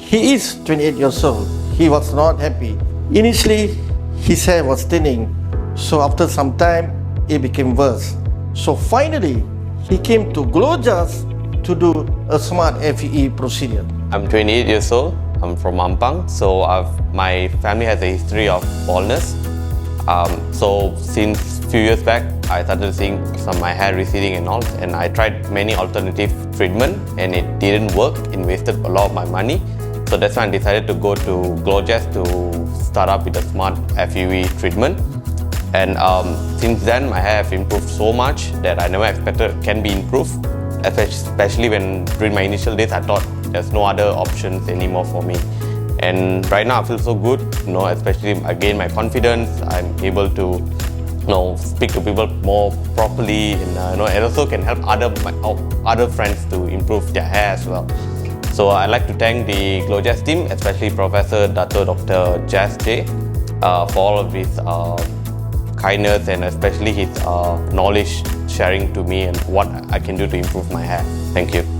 He is 28 years old. He was not happy. Initially, his hair was thinning, so after some time, it became worse. So finally, he came to GLOJAS to do a SMART FUE procedure. I'm 28 years old. I'm from Ampang, so my family has a history of baldness. So since few years back, I started seeing my hair receding and all, and I tried many alternative treatment and it didn't work. It wasted a lot of my money. So that's why I decided to go to GLOJAS to start up with a SMART FUE treatment. And since then, my hair have improved so much that I never expected it can be improved. Especially when during my initial days, I thought there's no other options anymore for me. And right now I feel so good, especially I gain my confidence. I'm able to speak to people more properly, and also can help other friends to improve their hair as well. So I'd like to thank the GLOJAS team, especially Professor Dato Dr. JasG, for all of his kindness and especially his knowledge sharing to me and what I can do to improve my hair. Thank you.